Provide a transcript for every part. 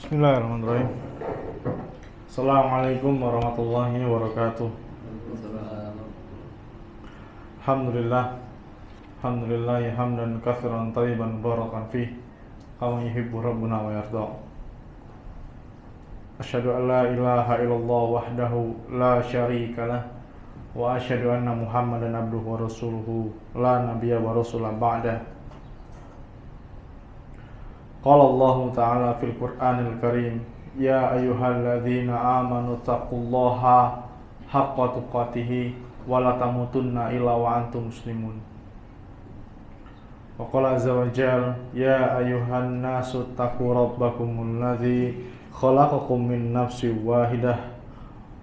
Bismillahirrahmanirrahim. Assalamualaikum warahmatullahi wabarakatuh. Alhamdulillah. Alhamdulillah hamdan katsiran thayyiban barakan fih kama yuhibbu rabbuna wa yarda. Asyhadu an la ilaha illallah wahdahu la syarika lah wa asyhadu anna Muhammadan abduhu wa rasuluhu la nabiyya wa rasulah ba'da. Qala Allah Ta'ala fil Qur'anil Karim, ya ayyuhalladzina amanu taqullaha haqqa tuqatih wa la tamutunna illa wa antum muslimun. Wa qala azza wa jalla, ya ayyuhan nasu taqu rabbakumul ladzi khalaqakum min nafsin wahidah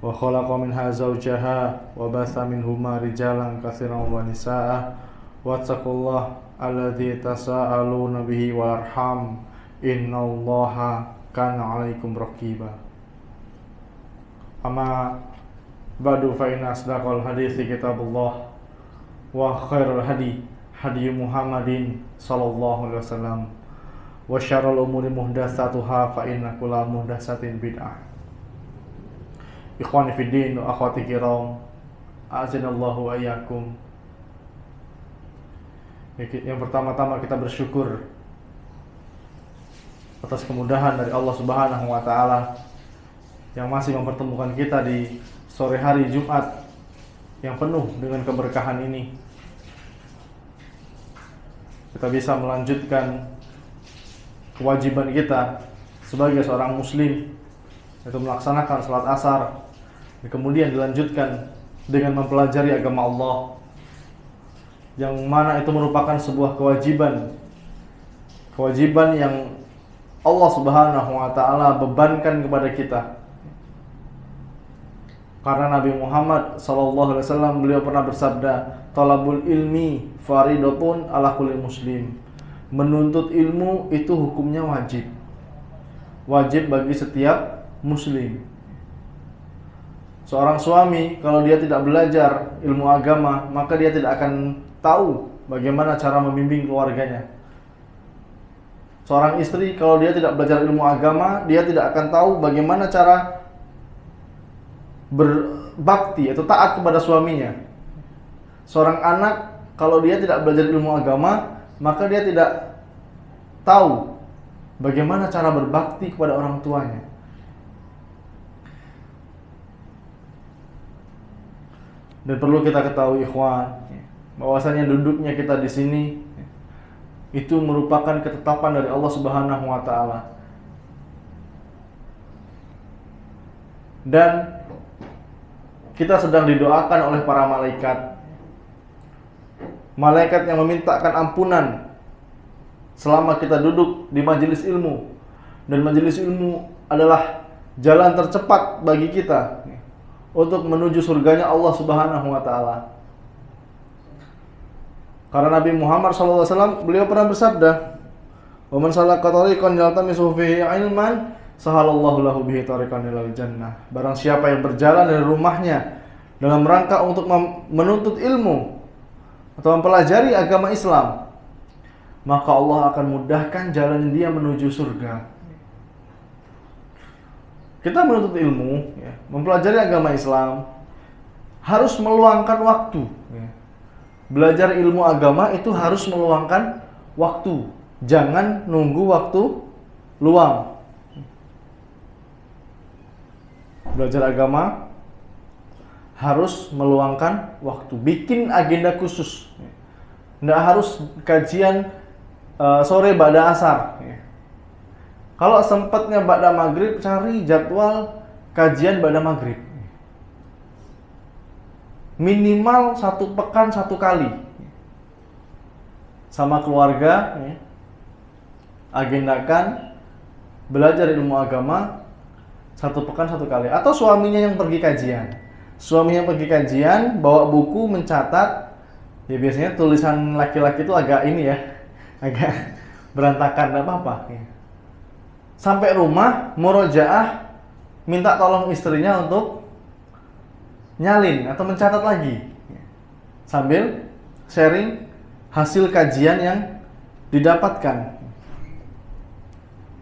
wa khalaqa minha zawjaha wa batha minhuma rijalan katsiran wa nisaa'a wattaqullaha alladzi tasaaluna bihi wal arham innallaha kana 'alaikum raqiba. Amma ba'du fa inna asdaqal hadithi kitabullah wa khairul hadi Muhammadin sallallahu alaihi wasallam wa syarrul umuri muhdatsatuha fa inna kulla muhdatsatin bid'ah. Ikhwani fid din wa akhwati kiram, a'azinallahu wa iyyakum. Yang pertama-tama kita bersyukur atas kemudahan dari Allah Subhanahu wa Ta'ala yang masih mempertemukan kita di sore hari Jumat yang penuh dengan keberkahan ini. Kita bisa melanjutkan kewajiban kita sebagai seorang muslim, yaitu melaksanakan salat asar, dan kemudian dilanjutkan dengan mempelajari agama Allah, yang mana itu merupakan sebuah kewajiban yang Allah Subhanahu wa Ta'ala bebankan kepada kita. Karena Nabi Muhammad sallallahu alaihi wasallam beliau pernah bersabda, talabul ilmi faridatun ala kulli muslim. Menuntut ilmu itu hukumnya wajib. Wajib bagi setiap muslim. Seorang suami kalau dia tidak belajar ilmu agama, maka dia tidak akan tahu bagaimana cara membimbing keluarganya. Seorang istri kalau dia tidak belajar ilmu agama, dia tidak akan tahu bagaimana cara berbakti atau taat kepada suaminya. Seorang anak kalau dia tidak belajar ilmu agama, maka dia tidak tahu bagaimana cara berbakti kepada orang tuanya. Dan perlu kita ketahui ikhwan, bahwasanya duduknya kita di sini itu merupakan ketetapan dari Allah Subhanahu wa Ta'ala. Dan kita sedang didoakan oleh para malaikat. Malaikat yang memintakan ampunan selama kita duduk di majelis ilmu. Dan majelis ilmu adalah jalan tercepat bagi kita untuk menuju surganya Allah Subhanahu wa Ta'ala. Karena Nabi Muhammad SAW beliau pernah bersabda, "Wa man salaka tariqan yaltamisu fihi ilman, sahalallahu lahu bihi tariqan ilal jannah." Barang siapa yang berjalan dari rumahnya dalam rangka untuk menuntut ilmu atau mempelajari agama Islam, maka Allah akan mudahkan jalan dia menuju surga. Kita menuntut ilmu, mempelajari agama Islam, harus meluangkan waktu. Belajar ilmu agama itu harus meluangkan waktu. Jangan nunggu waktu luang. Belajar agama harus meluangkan waktu. Bikin agenda khusus. Nggak harus kajian sore ba'da asar. Kalau sempatnya ba'da maghrib, cari jadwal kajian ba'da maghrib. Minimal 1 pekan 1 kali. Sama keluarga, agendakan belajar ilmu agama 1 pekan 1 kali. Atau suaminya yang pergi kajian. Suaminya pergi kajian, bawa buku, mencatat. Ya biasanya tulisan laki-laki itu agak ini ya, agak berantakan, enggak apa-apa. Sampai rumah, murojaah, minta tolong istrinya untuk nyalin atau mencatat lagi, sambil sharing hasil kajian yang didapatkan.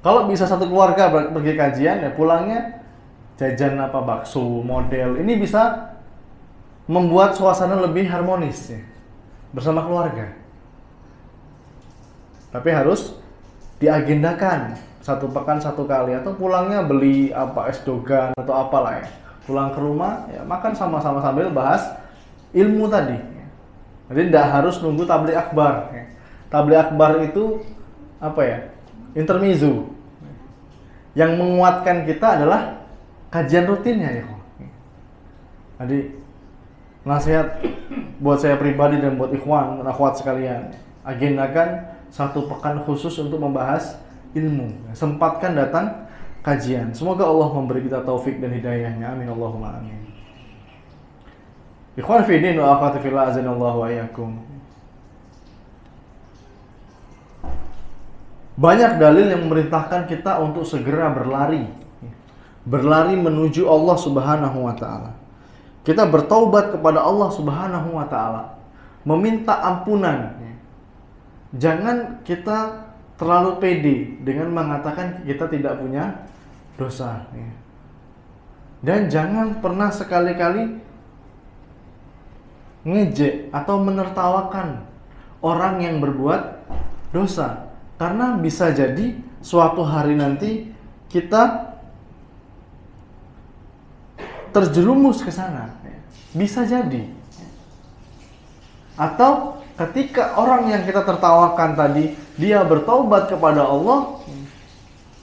Kalau bisa satu keluarga pergi kajian, ya pulangnya jajan apa bakso model. Ini bisa membuat suasana lebih harmonis ya, bersama keluarga. Tapi harus diagendakan satu pekan satu kali, atau pulangnya beli apa es dogan atau apalah ya. Pulang ke rumah ya makan sama-sama sambil bahas ilmu tadi. Jadi tidak harus nunggu tabligh akbar. Tabligh akbar itu apa ya? Intermezzo. Yang menguatkan kita adalah kajian rutinnya ya. Jadi nasihat buat saya pribadi dan buat ikhwan dan akhwat sekalian, agendakan satu pekan khusus untuk membahas ilmu. Sempatkan datang kajian. Semoga Allah memberi kita taufik dan hidayahnya. Amin Allahumma amin. Ikhwan fi din wa akhwati fillah, azanallahu wa iyyakum. Banyak dalil yang memerintahkan kita untuk segera berlari menuju Allah Subhanahu wa taala. Kita bertaubat kepada Allah Subhanahu wa taala, meminta ampunan. Jangan kita terlalu pede dengan mengatakan kita tidak punya dosa. Dan jangan pernah sekali-kali ngejek atau menertawakan orang yang berbuat dosa. Karena bisa jadi suatu hari nanti kita terjerumus ke sana. Bisa jadi. Atau ketika orang yang kita tertawakan tadi, dia bertaubat kepada Allah,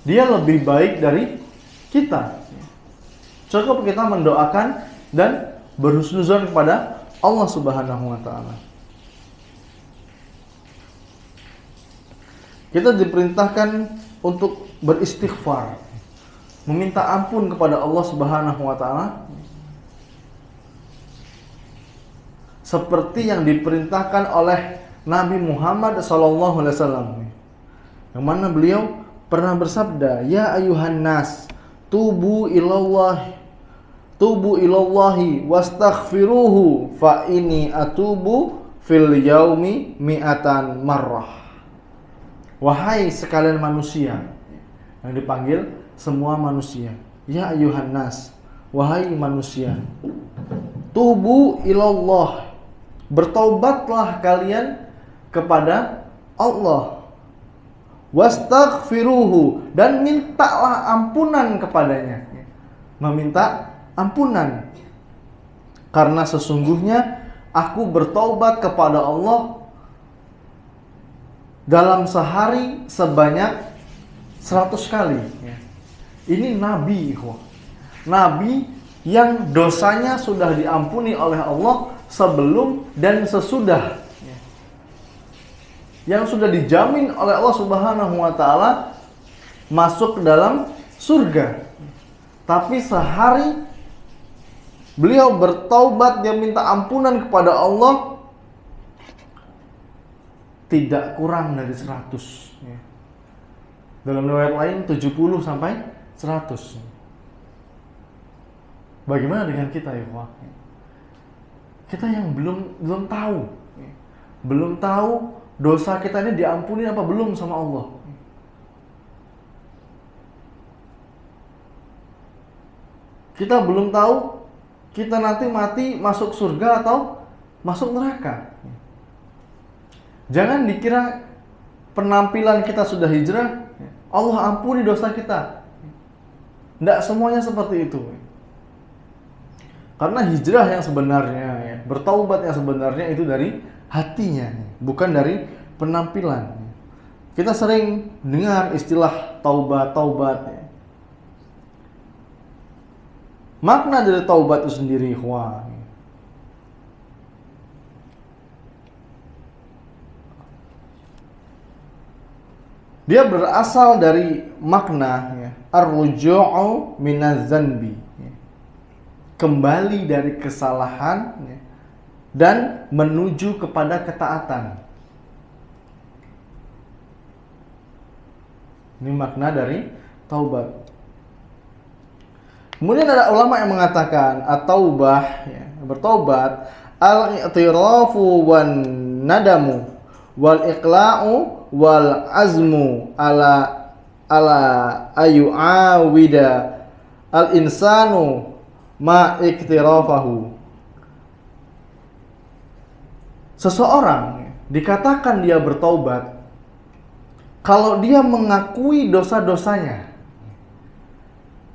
dia lebih baik dari kita. Cukup kita mendoakan dan berhusnuzon kepada Allah Subhanahu wa taala. Kita diperintahkan untuk beristighfar, meminta ampun kepada Allah Subhanahu wa taala, seperti yang diperintahkan oleh Nabi Muhammad SAW, yang mana beliau pernah bersabda, ya ayuhan nas, tubu ilallahi wastaghfiruhu fa inni atubu fil yaumi mi'atan marrah. Wahai sekalian manusia, yang dipanggil semua manusia, ya ayuhan nas, wahai manusia, tubu ilallah, bertaubatlah kalian kepada Allah, wastaghfiruhu, dan mintalah ampunan kepadanya. Meminta ampunan, karena sesungguhnya aku bertaubat kepada Allah dalam sehari sebanyak 100 kali. Ini Nabi, Nabi yang dosanya sudah diampuni oleh Allah sebelum dan sesudah, yang sudah dijamin oleh Allah Subhanahu wa taala masuk ke dalam surga. Tapi sehari beliau bertaubat, dia minta ampunan kepada Allah tidak kurang dari 100. Dalam riwayat lain 70 sampai 100. Bagaimana dengan kita ya, Pak? Kita yang belum tahu dosa kita ini diampuni apa belum sama Allah. Kita belum tahu kita nanti mati masuk surga atau masuk neraka. Jangan dikira penampilan kita sudah hijrah, Allah ampuni dosa kita. Tidak semuanya seperti itu. Karena hijrah yang sebenarnya, bertaubat yang sebenarnya itu dari hatinya, bukan dari penampilan. Kita sering dengar istilah taubat. Makna dari taubat itu sendiri, dia berasal dari makna ar-ruju'u minaz zanbi, kembali dari kesalahan dan menuju kepada ketaatan. Ini makna dari taubat. Kemudian ada ulama yang mengatakan at-taubah, bertaubat, al-i'tirafu wan nadamu wal iqla'u wal azmu ala ala ayu awida al insanu ma iktirafahu. Seseorang dikatakan dia bertaubat kalau dia mengakui dosa-dosanya,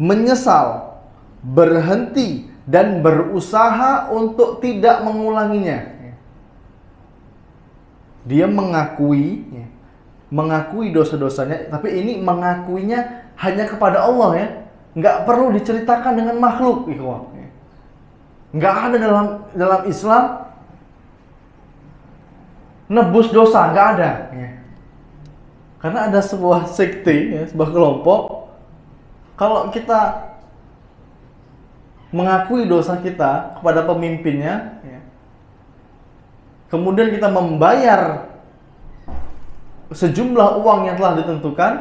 menyesal, berhenti, dan berusaha untuk tidak mengulanginya. Dia mengakui dosa-dosanya, tapi ini mengakuinya hanya kepada Allah ya. Nggak perlu diceritakan dengan makhluk, ikhwan. Nggak ada dalam Islam nebus dosa, nggak ada. Karena ada sebuah sekte, ya, sebuah kelompok. Kalau kita mengakui dosa kita kepada pemimpinnya, ya, kemudian kita membayar sejumlah uang yang telah ditentukan,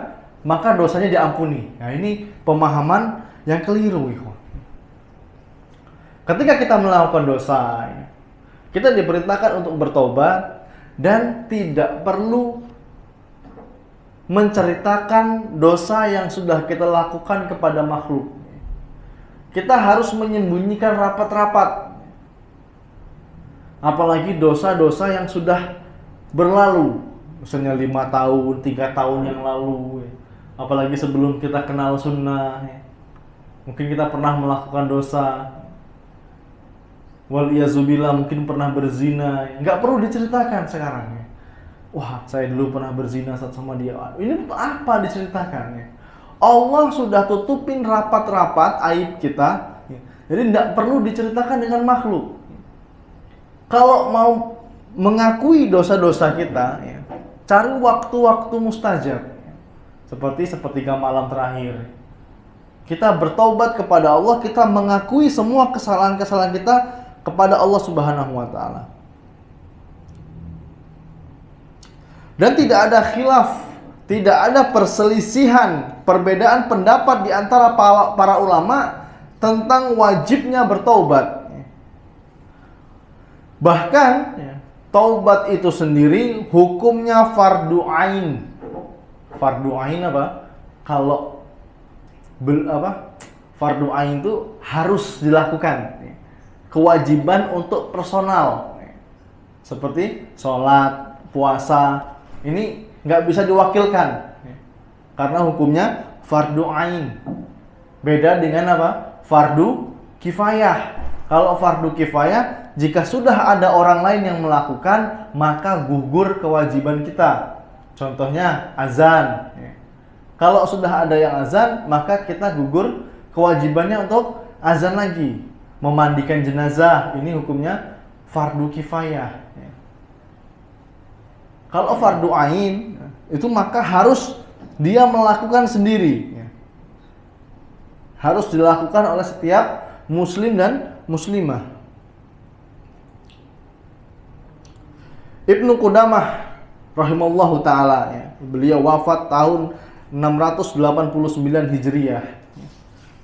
maka dosanya diampuni. Nah, ini pemahaman yang keliru, ikhwan. Ketika kita melakukan dosa, kita diperintahkan untuk bertobat dan tidak perlu menceritakan dosa yang sudah kita lakukan kepada makhluk. Kita harus menyembunyikan rapat-rapat. Apalagi dosa-dosa yang sudah berlalu. Misalnya 5 tahun, 3 tahun yang lalu. Apalagi sebelum kita kenal sunnah. Mungkin kita pernah melakukan dosa. Waliyazubillah, mungkin pernah berzina. Nggak perlu diceritakan sekarang. Wah, saya dulu pernah berzina sama dia. Ini apa diceritakan? Allah sudah tutupin rapat-rapat aib kita. Jadi tidak perlu diceritakan dengan makhluk. Kalau mau mengakui dosa-dosa kita, cari waktu-waktu mustajab. Seperti sepertiga malam terakhir. Kita bertaubat kepada Allah, kita mengakui semua kesalahan-kesalahan kita kepada Allah Subhanahu wa taala. Dan tidak ada khilaf, tidak ada perselisihan, perbedaan pendapat di antara para ulama tentang wajibnya bertaubat. Bahkan taubat itu sendiri hukumnya fardu ain. Fardu ain apa? Kalau fardu ain itu harus dilakukan. Kewajiban untuk personal. Seperti sholat, puasa. Ini nggak bisa diwakilkan karena hukumnya fardu ain. Beda dengan apa? Fardu kifayah. Kalau fardu kifayah, jika sudah ada orang lain yang melakukan, maka gugur kewajiban kita. Contohnya azan. Kalau sudah ada yang azan, maka kita gugur kewajibannya untuk azan lagi. Memandikan jenazah, ini hukumnya fardu kifayah. Kalau fardu ain itu maka harus dia melakukan sendiri. Harus dilakukan oleh setiap muslim dan muslimah. Ibnu Qudamah rahimallahu taala, beliau wafat tahun 689 Hijriah.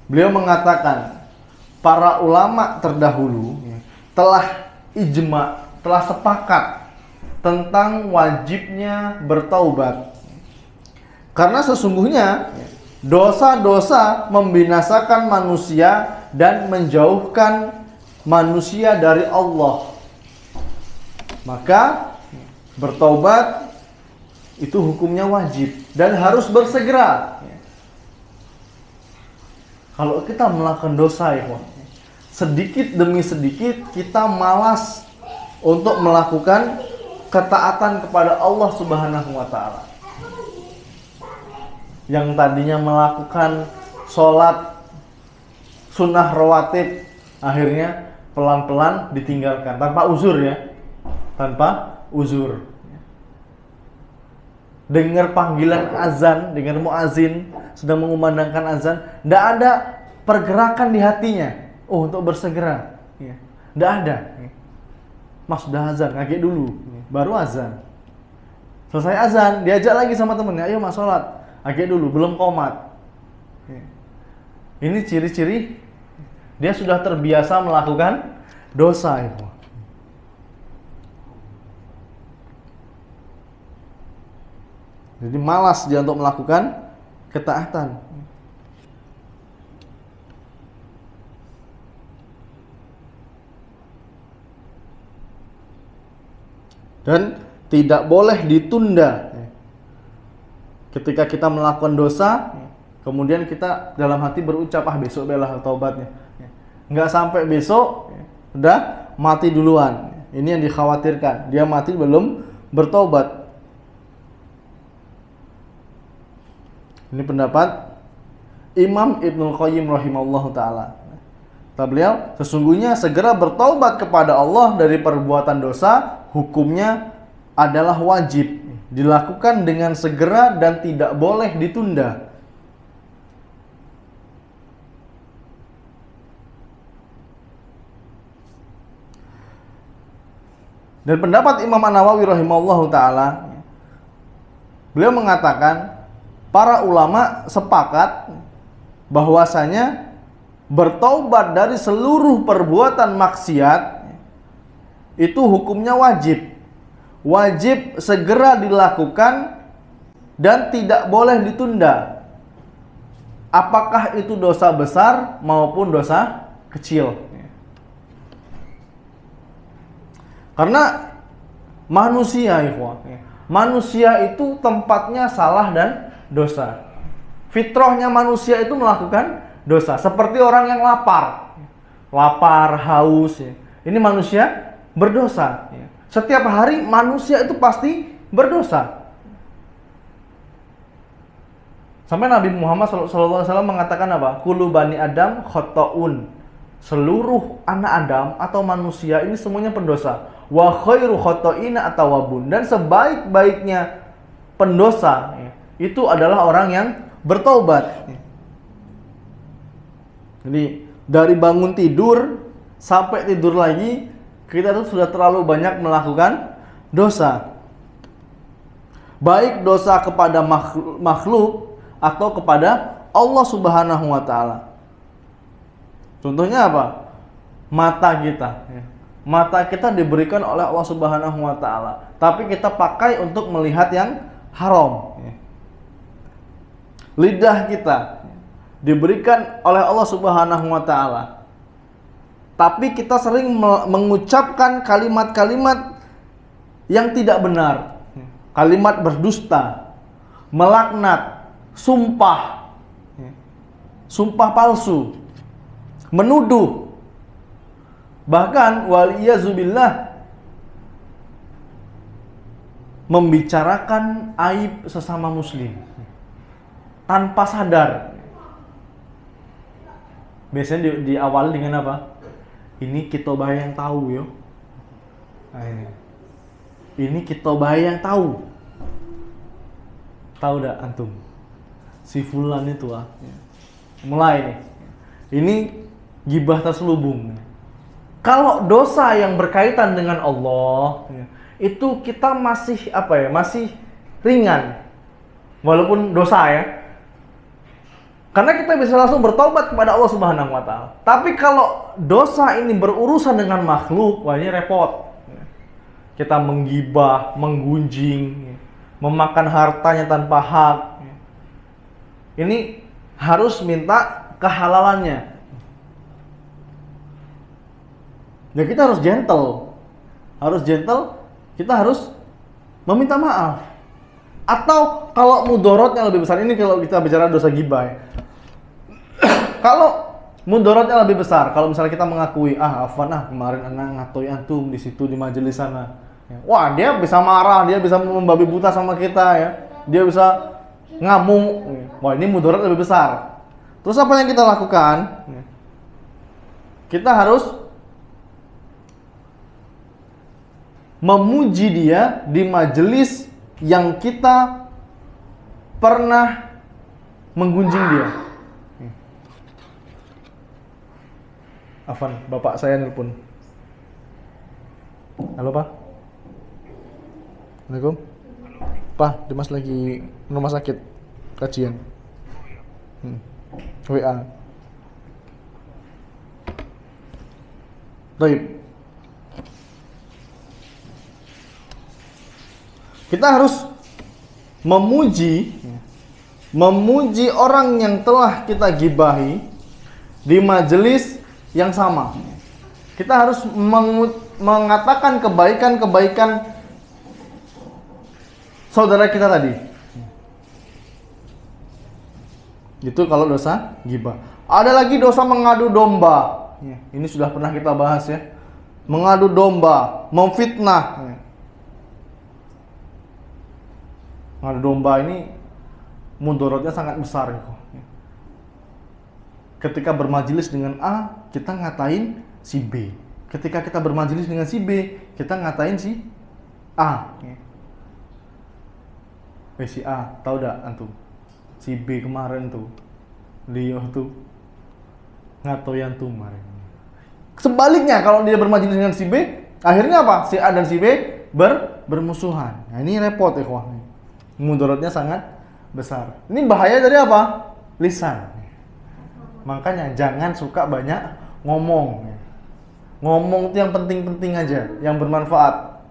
Beliau mengatakan para ulama terdahulu telah ijma, telah sepakat tentang wajibnya bertaubat. Karena sesungguhnya dosa-dosa membinasakan manusia dan menjauhkan manusia dari Allah. Maka bertaubat itu hukumnya wajib dan harus bersegera. Kalau kita melakukan dosa, sedikit demi sedikit kita malas untuk melakukan ketaatan kepada Allah Subhanahu wa taala. Yang tadinya melakukan sholat sunnah rawatib, akhirnya pelan-pelan ditinggalkan tanpa uzur ya. Tanpa uzur. Dengar panggilan azan, dengar muazin sedang mengumandangkan azan, tidak ada pergerakan di hatinya untuk bersegera. Tidak ada. Mas sudah azan, kaget dulu, baru azan. Selesai azan, diajak lagi sama temennya, ayo mas sholat, kaget dulu, belum qomat. Ini ciri-ciri dia sudah terbiasa melakukan dosa itu. Jadi malas dia untuk melakukan ketaatan. Dan tidak boleh ditunda. Ketika kita melakukan dosa, kemudian kita dalam hati berucap, besok belah taubatnya. Nggak sampai besok, udah mati duluan. Ini yang dikhawatirkan. Dia mati belum bertobat. Ini pendapat Imam Ibnul Qayyim rahimahullahu ta'ala. Kata beliau, sesungguhnya segera bertaubat kepada Allah dari perbuatan dosa, hukumnya adalah wajib. Dilakukan dengan segera dan tidak boleh ditunda. Dan pendapat Imam An-Nawawi rahimahullahu ta'ala, beliau mengatakan, para ulama sepakat bahwasanya bertaubat dari seluruh perbuatan maksiat itu hukumnya wajib. Wajib segera dilakukan dan tidak boleh ditunda. Apakah itu dosa besar maupun dosa kecil. Karena manusia, manusia itu tempatnya salah dan dosa. Fitrahnya manusia itu melakukan dosa. Seperti orang yang lapar, haus. Ini manusia berdosa. Setiap hari manusia itu pasti berdosa. Sampai Nabi Muhammad SAW mengatakan apa? Kullu bani Adam khotoun. Seluruh anak Adam atau manusia ini semuanya pendosa. Wa khairu khotoina atawabun. Dan sebaik-baiknya pendosa itu adalah orang yang bertaubat. Jadi dari bangun tidur sampai tidur lagi, kita tuh sudah terlalu banyak melakukan dosa. Baik dosa kepada makhluk atau kepada Allah Subhanahu wa ta'ala. Contohnya apa? Mata kita. Mata kita diberikan oleh Allah Subhanahu wa ta'ala, tapi kita pakai untuk melihat yang haram. Lidah kita diberikan oleh Allah Subhanahu wa ta'ala, tapi kita sering mengucapkan kalimat-kalimat yang tidak benar. Kalimat berdusta, melaknat, sumpah palsu, menuduh, bahkan waliyazubillah membicarakan aib sesama muslim tanpa sadar. Biasanya diawali dengan apa? Ini kita yang tahu yo. Nah, ini kita yang tahu. Tahu dah antum? Si fulan itu mulai nih. Ini gibah terselubung. Kalau dosa yang berkaitan dengan Allah, itu kita masih masih ringan. Walaupun dosa ya. Karena kita bisa langsung bertobat kepada Allah Subhanahu wa ta'ala. Tapi kalau dosa ini berurusan dengan makhluk, wah ini repot. Kita menggibah, menggunjing, memakan hartanya tanpa hak. Ini harus minta kehalalannya. Ya kita harus gentle. Kita harus meminta maaf. Atau kalau mudorotnya lebih besar, ini kalau kita bicara dosa gibah ya. Kalau mudorotnya lebih besar, kalau misalnya kita mengakui, afwan kemarin anak ngatoi antum di situ di majelis sana. Wah, dia bisa marah, dia bisa membabi buta sama kita ya. Dia bisa ngamuk. Wah, ini mudorot lebih besar. Terus apa yang kita lakukan? Kita harus memuji dia di majelis yang kita pernah menggunjing dia. Afan, bapak saya nelpon. Halo Pak. Assalamualaikum. Pak, Dimas lagi rumah sakit kajian. WA. Baik. Kita harus memuji memuji orang yang telah kita gibahi di majelis yang sama. Kita harus mengatakan kebaikan-kebaikan saudara kita tadi. Itu kalau dosa gibah. Ada lagi dosa mengadu domba. Ini sudah pernah kita bahas ya. Mengadu domba, memfitnah. Mengadu domba ini mudaratnya sangat besar. Ketika bermajelis dengan A, kita ngatain si B. Ketika kita bermajelis dengan si B, kita ngatain si A. Si A, tahu dak antum? Si B kemarin tuh, Leo tuh ngatoyan tuh kemarin. Sebaliknya kalau dia bermajelis dengan si B, akhirnya apa? Si A dan si B bermusuhan. Nah, ini repot ya, kawan. Mudaratnya sangat besar. Ini bahaya dari apa? Lisan. Makanya jangan suka banyak ngomong. Ngomong itu yang penting-penting aja, yang bermanfaat.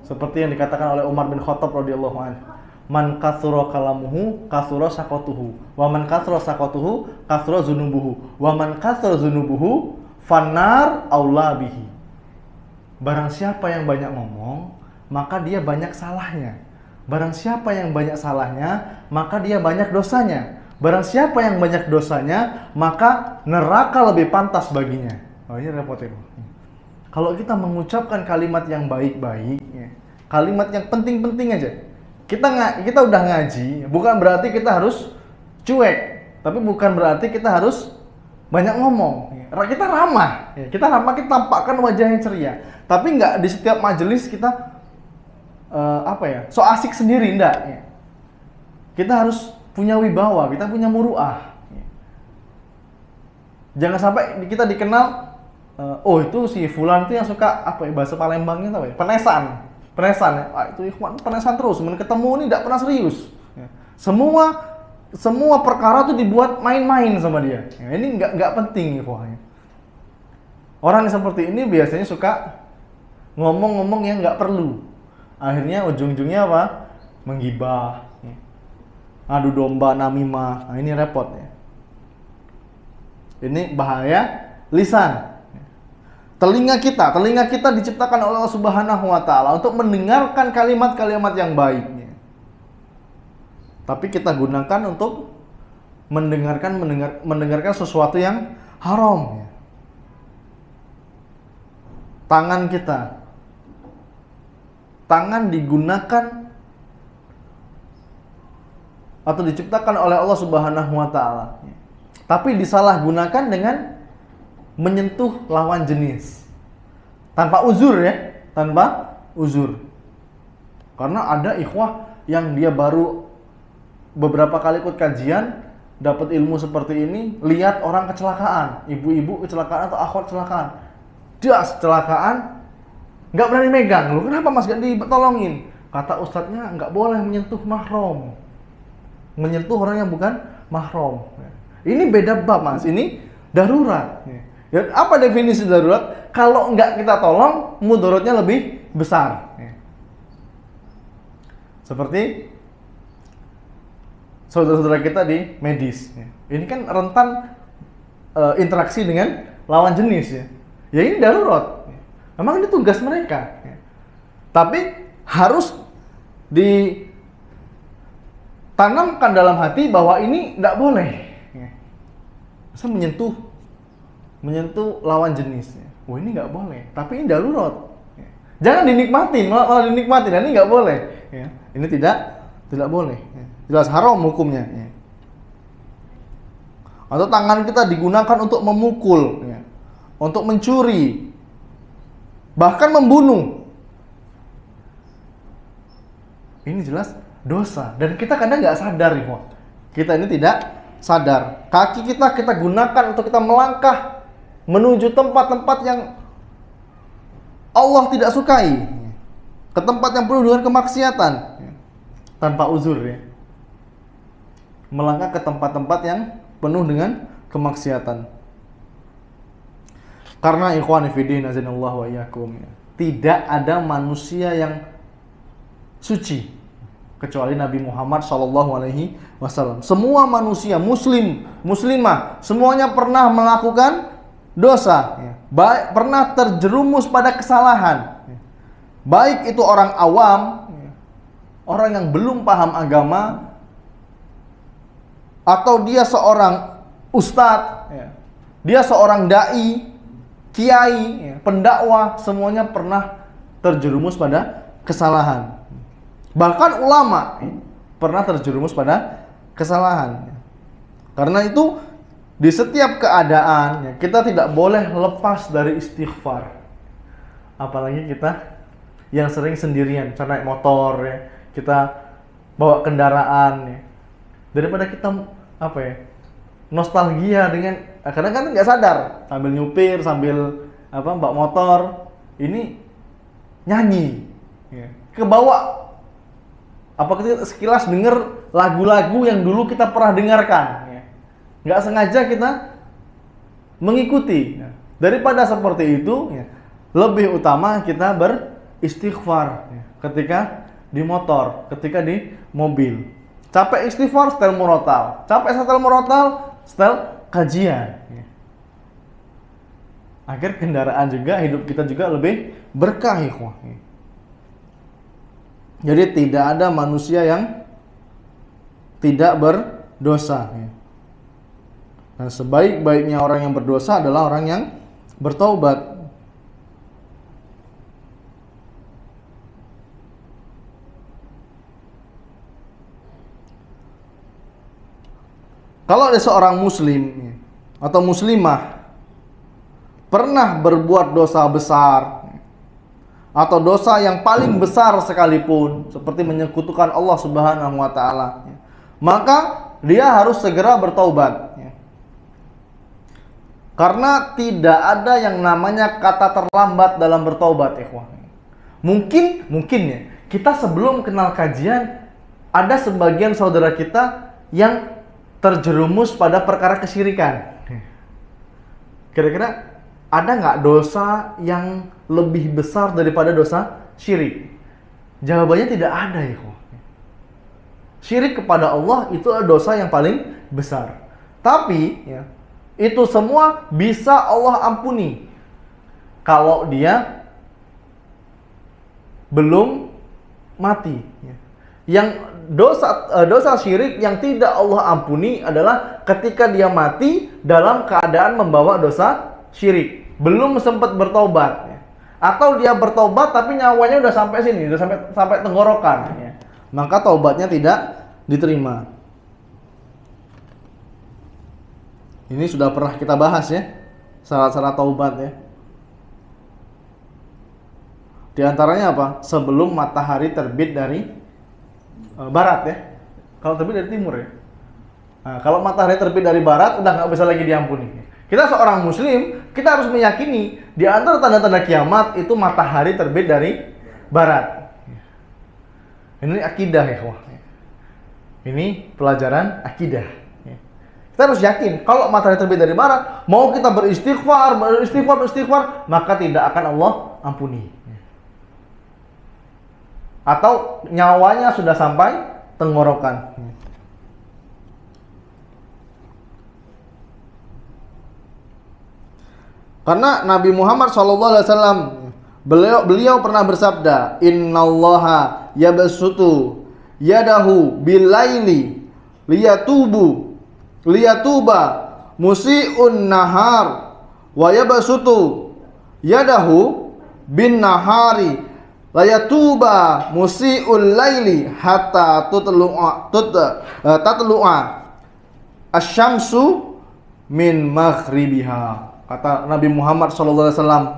Seperti yang dikatakan oleh Umar bin Khattab radhiyallahu anhu, "Man katsura kalamuhu, katsura saqatuhu, wa man katsura saqatuhu, katsura dzunubuhu, wa man katsura dzunubuhu, fannar aula bihi." Barang siapa yang banyak ngomong, maka dia banyak salahnya. Barang siapa yang banyak salahnya, maka dia banyak dosanya. Barang siapa yang banyak dosanya, maka neraka lebih pantas baginya. Oh, ini repot itu. Kalau kita mengucapkan kalimat yang baik-baik, kalimat yang penting-penting aja. Kita udah ngaji, bukan berarti kita harus cuek, tapi bukan berarti kita harus banyak ngomong. Kita ramah, kita tampakkan wajah yang ceria. Tapi nggak di setiap majelis kita so asik sendiri, enggak. Kita harus punya wibawa, kita punya muruah. Jangan sampai kita dikenal, itu si fulan itu yang suka bahasa Palembangnya tahu ya? Penesan ya. Itu ikhwan penesan terus, ketemu ini enggak pernah serius. Semua perkara tuh dibuat main-main sama dia. Ini enggak penting ikhwan. Orang yang seperti ini biasanya suka ngomong-ngomong yang enggak perlu. Akhirnya ujung-ujungnya apa? Menggibah, adu domba, namimah. Nah, ini repot ya. Ini bahaya lisan. Telinga kita diciptakan oleh Allah Subhanahu wa taala untuk mendengarkan kalimat-kalimat yang baik. Tapi kita gunakan untuk mendengarkan sesuatu yang haram. Tangan digunakan atau diciptakan oleh Allah Subhanahu wa taala. Tapi disalahgunakan dengan menyentuh lawan jenis. Tanpa uzur ya, tanpa uzur. Karena ada ikhwah yang dia baru beberapa kali ikut kajian, dapat ilmu seperti ini, lihat orang kecelakaan, ibu-ibu kecelakaan atau akhwat kecelakaan. Dia kecelakaan, nggak berani megang. Loh, kenapa mas gak ditolongin? Kata ustadznya nggak boleh menyentuh mahram, menyentuh orang yang bukan mahram. Ini beda bab mas, ini darurat. Ya, apa definisi darurat? Kalau nggak kita tolong, mudaratnya lebih besar. Seperti saudara-saudara kita di medis. Ini kan rentan interaksi dengan lawan jenis ya. Ya ini darurat. Memang ini tugas mereka. Tapi harus ditanamkan dalam hati bahwa ini tidak boleh. Saya menyentuh lawan jenis. Wah ini nggak boleh. Tapi ini darurat. Jangan dinikmatin, malah dinikmatin. Ini nggak boleh. Ini tidak boleh. Jelas haram hukumnya. Atau tangan kita digunakan untuk memukul, untuk mencuri, bahkan membunuh. Ini jelas dosa. Dan kita kadang nggak sadar, kita ini tidak sadar. Kaki kita gunakan untuk kita melangkah menuju tempat-tempat yang Allah tidak sukai, ke tempat yang penuh dengan kemaksiatan, tanpa uzur ya. Melangkah ke tempat-tempat yang penuh dengan kemaksiatan. Karena ikhwani fiddin azanallahu wa iyyakum, tidak ada manusia yang suci. kecuali Nabi Muhammad SAW. Semua manusia muslim, muslimah, semuanya pernah melakukan dosa, baik pernah terjerumus pada kesalahan. Baik itu orang awam, orang yang belum paham agama, atau dia seorang ustadz, dia seorang dai, kiai, pendakwah, semuanya pernah terjerumus pada kesalahan. Bahkan ulama pernah terjerumus pada kesalahan. Karena itu di setiap keadaan kita tidak boleh lepas dari istighfar. Apalagi kita yang sering sendirian, naik motor, kita bawa kendaraan, daripada kita nostalgia dengan kadang kan nggak sadar sambil nyupir, sambil bawa motor, ini nyanyi, kebawa. Kita sekilas denger lagu-lagu yang dulu kita pernah dengarkan, nggak sengaja kita mengikuti. Daripada seperti itu, lebih utama kita beristighfar ketika di motor, ketika di mobil. Capek istighfar, setel murotal. Capek setel murotal, setel kajian. Agar kendaraan juga, hidup kita juga lebih berkah, ikhwah. Jadi tidak ada manusia yang tidak berdosa. Dan sebaik-baiknya orang yang berdosa adalah orang yang bertaubat. Kalau ada seorang muslim atau muslimah pernah berbuat dosa besar atau dosa yang paling besar sekalipun, seperti menyekutukan Allah Subhanahu wa taala, maka dia harus segera bertaubat. Karena tidak ada yang namanya kata terlambat dalam bertaubat, ikhwah. Mungkin kita sebelum kenal kajian ada sebagian saudara kita yang terjerumus pada perkara kesyirikan. Kira-kira ada nggak dosa yang lebih besar daripada dosa syirik? Jawabannya tidak ada, ya. Syirik kepada Allah itu adalah dosa yang paling besar. Tapi itu semua bisa Allah ampuni kalau dia belum mati. Yang dosa syirik yang tidak Allah ampuni adalah ketika dia mati dalam keadaan membawa dosa syirik, belum sempat bertobat, atau dia bertobat tapi nyawanya udah sampai sini, udah sampai tenggorokan, maka taubatnya tidak diterima. Ini sudah pernah kita bahas, syarat-syarat taubat, Di antaranya apa? Sebelum matahari terbit dari barat, Kalau terbit dari timur, Nah, kalau matahari terbit dari barat udah nggak bisa lagi diampuni. Kita seorang muslim, kita harus meyakini di antara tanda-tanda kiamat itu matahari terbit dari barat. Ini akidah, Ini pelajaran akidah. Kita harus yakin kalau matahari terbit dari barat, mau kita beristighfar, maka tidak akan Allah ampuni. Atau nyawanya sudah sampai tenggorokan. Karena Nabi Muhammad SAW beliau pernah bersabda, Innallaha yabsutu yadahu bilaili liyatuba musi'un nahar wa yabsutu yadahu bin nahari layatuba musi'ul laili hatta tatlu'a asyamsu min maghribiha. Kata Nabi Muhammad SAW,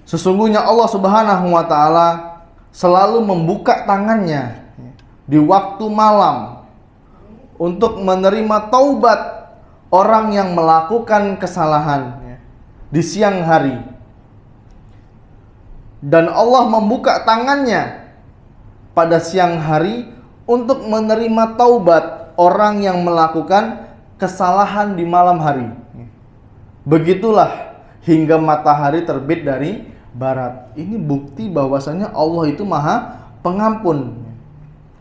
sesungguhnya Allah Subhanahu wa taala selalu membuka tangannya di waktu malam untuk menerima taubat orang yang melakukan kesalahan di siang hari. Dan Allah membuka tangannya pada siang hari untuk menerima taubat orang yang melakukan kesalahan di malam hari. Begitulah hingga matahari terbit dari barat. Ini bukti bahwasanya Allah itu Maha Pengampun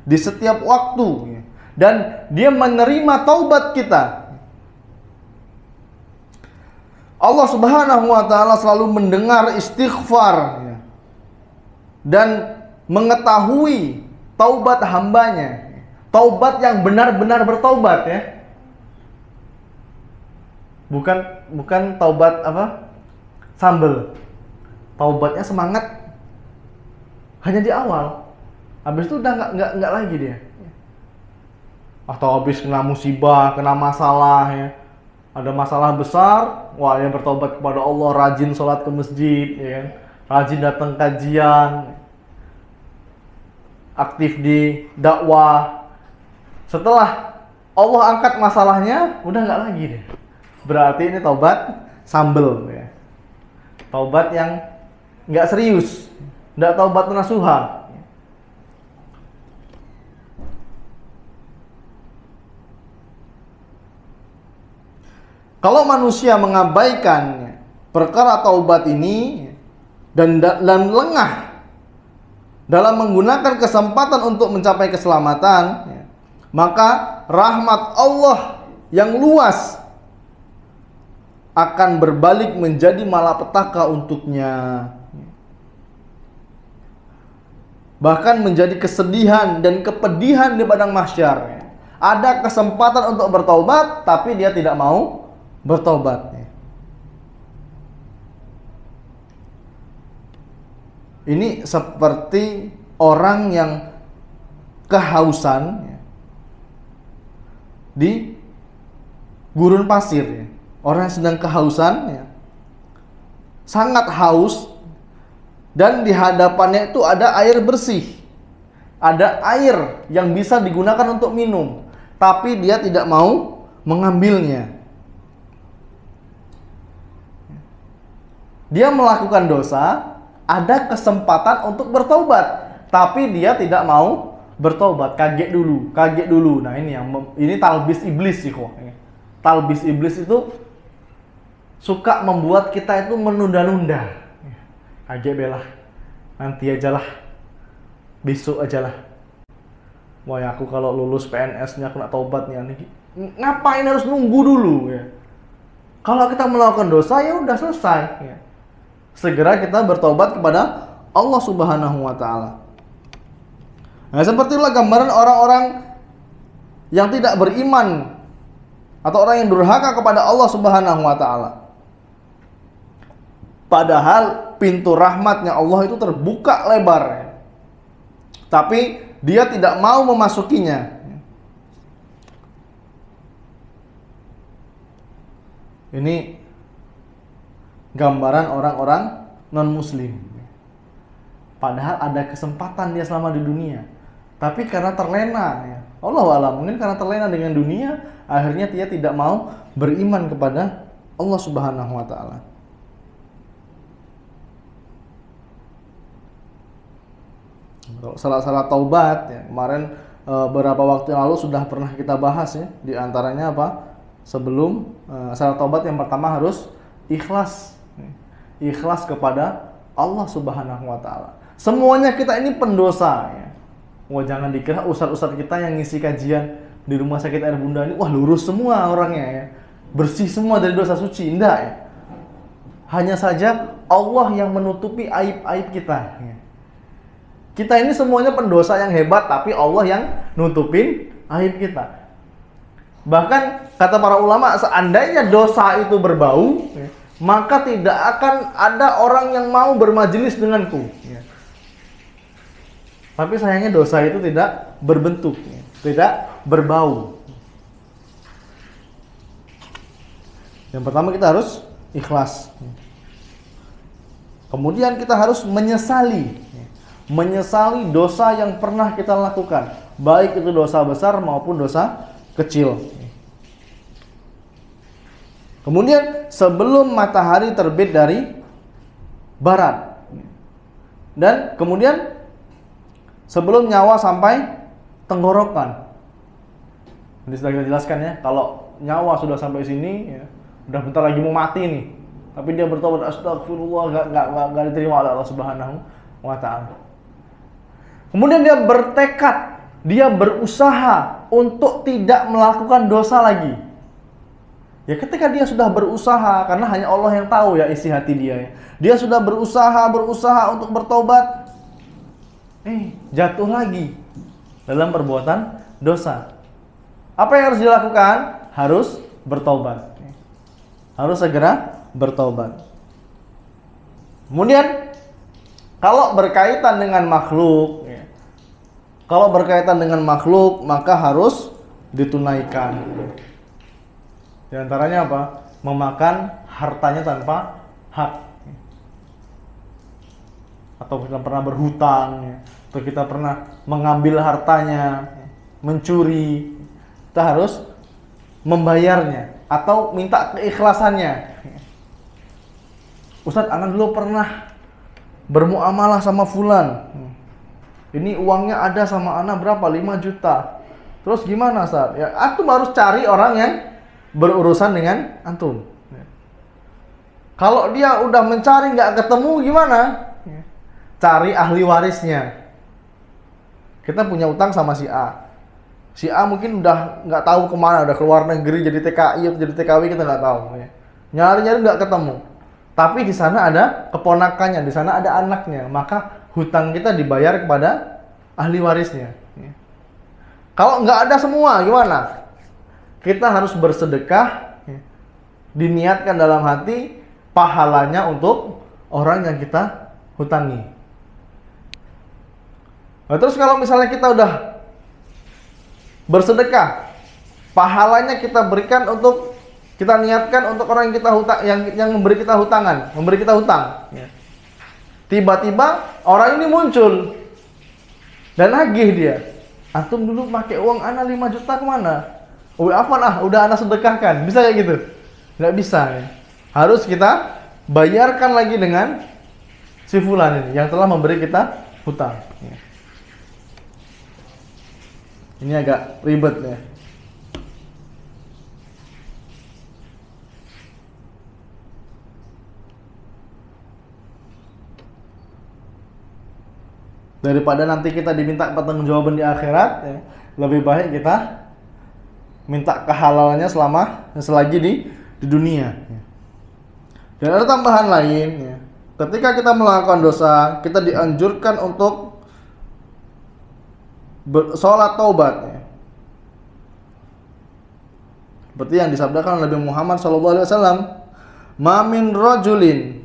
di setiap waktu, dan Dia menerima taubat kita. Allah Subhanahu wa taala selalu mendengar istighfar dan mengetahui taubat hambanya. Taubat yang benar-benar bertaubat ya. Bukan taubat apa? Sambel. Taubatnya semangat hanya di awal. Habis itu udah nggak lagi dia. Atau habis kena musibah, kena masalah ya. Ada masalah besar, wah yang bertobat kepada Allah, rajin sholat ke masjid, ya kan? Rajin datang kajian, aktif di dakwah. Setelah Allah angkat masalahnya, udah nggak lagi deh. Berarti ini taubat sambel, ya. Taubat yang nggak serius, nggak taubat nasuha. Kalau manusia mengabaikan perkara taubat ini dan lengah dalam menggunakan kesempatan untuk mencapai keselamatan, maka rahmat Allah yang luas akan berbalik menjadi malapetaka untuknya. Bahkan menjadi kesedihan dan kepedihan di padang mahsyar. Ada kesempatan untuk bertaubat, tapi dia tidak mau bertobat. Ini seperti orang yang kehausan di gurun pasir. Orang yang sedang kehausan, sangat haus, dan di hadapannya itu ada air bersih, ada air yang bisa digunakan untuk minum, tapi dia tidak mau mengambilnya. Dia melakukan dosa, ada kesempatan untuk bertobat, tapi dia tidak mau bertobat. Kaget dulu. Nah ini talbis iblis sih kok. Talbis iblis itu suka membuat kita itu menunda-nunda. Kaget belah, nanti ajalah, besok ajalah. Wah aku kalau lulus PNS-nya aku nak tobat nih. Ngapain harus nunggu dulu ya? Kalau kita melakukan dosa ya udah selesai. Ya. Segera kita bertobat kepada Allah Subhanahu wa taala. Nah, sepertilah gambaran orang-orang yang tidak beriman atau orang yang durhaka kepada Allah Subhanahu wa taala. Padahal pintu rahmatnya Allah itu terbuka lebar. Tapi dia tidak mau memasukinya. Ini gambaran orang-orang non-muslim. Padahal ada kesempatan dia selama di dunia, tapi karena terlena, Allahu a'lam, mungkin karena terlena dengan dunia, akhirnya dia tidak mau beriman kepada Allah Subhanahu wa taala. Salah taubat kemarin beberapa waktu yang lalu sudah pernah kita bahas ya. Di antaranya apa? Sebelum salah taubat yang pertama harus ikhlas. Ikhlas kepada Allah Subhanahu wa taala. Semuanya kita ini pendosa ya. Wah, jangan dikira ustadz-ustadz kita yang ngisi kajian di Rumah Sakit Air Bunda ini wah lurus semua orangnya ya. Bersih semua dari dosa suci, enggak ya. Hanya saja Allah yang menutupi aib-aib kita ya. Kita ini semuanya pendosa yang hebat, tapi Allah yang nutupin aib kita. Bahkan kata para ulama, seandainya dosa itu berbau, maka tidak akan ada orang yang mau bermajelis denganku. Tapi sayangnya dosa itu tidak berbentuk, tidak berbau. Yang pertama kita harus ikhlas. Kemudian kita harus menyesali dosa yang pernah kita lakukan, baik itu dosa besar maupun dosa kecil. Kemudian sebelum matahari terbit dari barat, dan kemudian sebelum nyawa sampai tenggorokan. Ini sudah kita jelaskan ya, kalau nyawa sudah sampai sini, ya, udah bentar lagi mau mati nih, tapi dia bertobat astagfirullah, nggak diterima oleh Allah Subhanahu wa Ta'ala. Kemudian dia bertekad, dia berusaha untuk tidak melakukan dosa lagi. Ya ketika dia sudah berusaha, karena hanya Allah yang tahu ya isi hati dia. Dia sudah berusaha untuk bertobat, jatuh lagi dalam perbuatan dosa. Apa yang harus dilakukan? Harus bertobat. Harus segera bertobat. Kemudian kalau berkaitan dengan makhluk, maka harus ditunaikan. Di antaranya apa? Memakan hartanya tanpa hak. Atau kita pernah berhutang, atau kita pernah mengambil hartanya, mencuri. Kita harus membayarnya atau minta keikhlasannya. Ustadz, anak dulu pernah bermuamalah sama fulan. Ini uangnya ada sama anak berapa? 5 juta. Terus gimana, Ustadz? Ya, antum harus cari orang yang berurusan dengan antum. Kalau dia udah mencari nggak ketemu gimana? Cari ahli warisnya. Kita punya utang sama si A. Si A mungkin udah nggak tahu kemana, udah keluar negeri jadi TKI atau jadi TKW, kita nggak tahu. Nyari-nyari nggak ketemu. Tapi di sana ada keponakannya, di sana ada anaknya, maka hutang kita dibayar kepada ahli warisnya. Kalau nggak ada semua gimana? Kita harus bersedekah, diniatkan dalam hati pahalanya untuk orang yang kita hutangi. Nah, terus kalau misalnya kita udah bersedekah, pahalanya kita berikan untuk, kita niatkan untuk orang yang kita hutang, yang memberi kita hutangan, memberi kita hutang. Tiba-tiba orang ini muncul dan nagih dia. Antum dulu pakai uang ana 5 juta kemana? Afwan udah ana sedekahkan. Bisa kayak gitu? Nggak bisa. Harus kita bayarkan lagi dengan si fulan ini yang telah memberi kita hutang. Ini agak ribet ya. Daripada nanti kita diminta pertanggungjawaban di akhirat, ya, lebih baik kita minta kehalalannya selagi di dunia. Dan ada tambahan lain, ya. Ketika kita melakukan dosa, kita dianjurkan untuk sholat taubat. Ya. Seperti yang disabdakan Nabi Muhammad SAW, "Ma min rajulin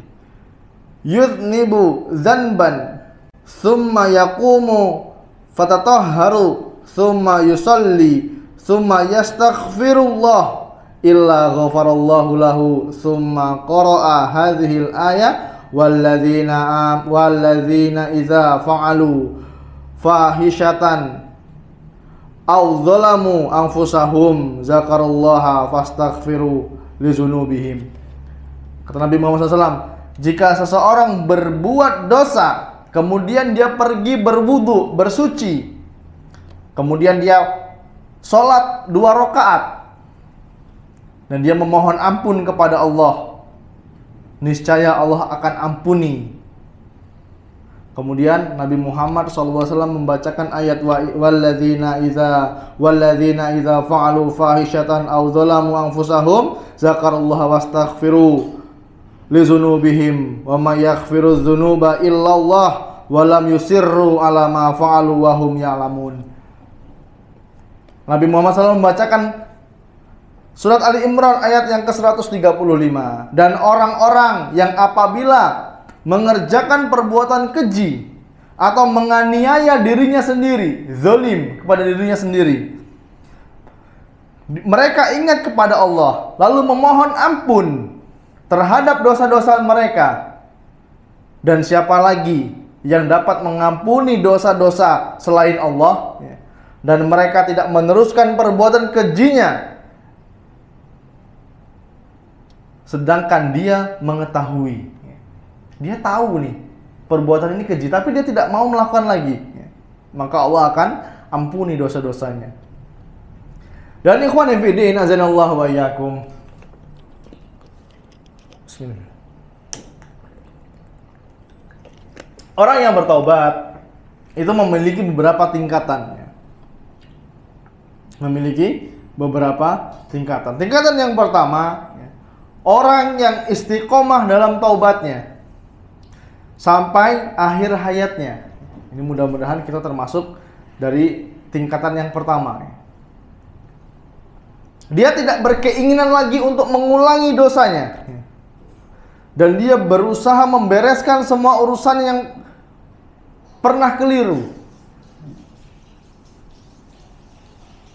yudhnibu dzanban thumma yaqumu fatatahharu thumma yusalli thumma yastaghfirullah illa ghafarallahu lahu thumma qara'a hadhil ayah walladzina idza fa'alu fahishatan aw dzalamu anfusahum zakarullaha fastaghfiru lizunubihim." Kata Nabi Muhammad SAW, jika seseorang berbuat dosa, kemudian dia pergi berwudu, bersuci, kemudian dia sholat 2 rakaat, dan dia memohon ampun kepada Allah, niscaya Allah akan ampuni. Kemudian Nabi Muhammad SAW membacakan ayat walladzina idza fa'alu fahishatan aw dzalamu anfusahum zakarullaha wastaghfiru lizunubihim wa may yaghfiru dzunuba illallah wa lam yusirru ala ma fa'alu wa hum ya'lamun. Nabi Muhammad SAW membacakan surat Ali Imran ayat yang ke-135. Dan orang-orang yang apabila mengerjakan perbuatan keji atau menganiaya dirinya sendiri, zalim kepada dirinya sendiri, mereka ingat kepada Allah lalu memohon ampun terhadap dosa-dosa mereka, dan siapa lagi yang dapat mengampuni dosa-dosa selain Allah, dan mereka tidak meneruskan perbuatan kejinya sedangkan dia mengetahui, dia tahu nih perbuatan ini keji tapi dia tidak mau melakukan lagi, maka Allah akan ampuni dosa-dosanya. Dan ikhwan fillah azanallahu wa iyyakum, bismillah. Orang yang bertaubat itu memiliki beberapa tingkatan. Memiliki beberapa tingkatan. Tingkatan yang pertama, orang yang istiqomah dalam taubatnya sampai akhir hayatnya. Ini mudah-mudahan kita termasuk dari tingkatan yang pertama. Dia tidak berkeinginan lagi untuk mengulangi dosanya. Dan dia berusaha membereskan semua urusan yang pernah keliru.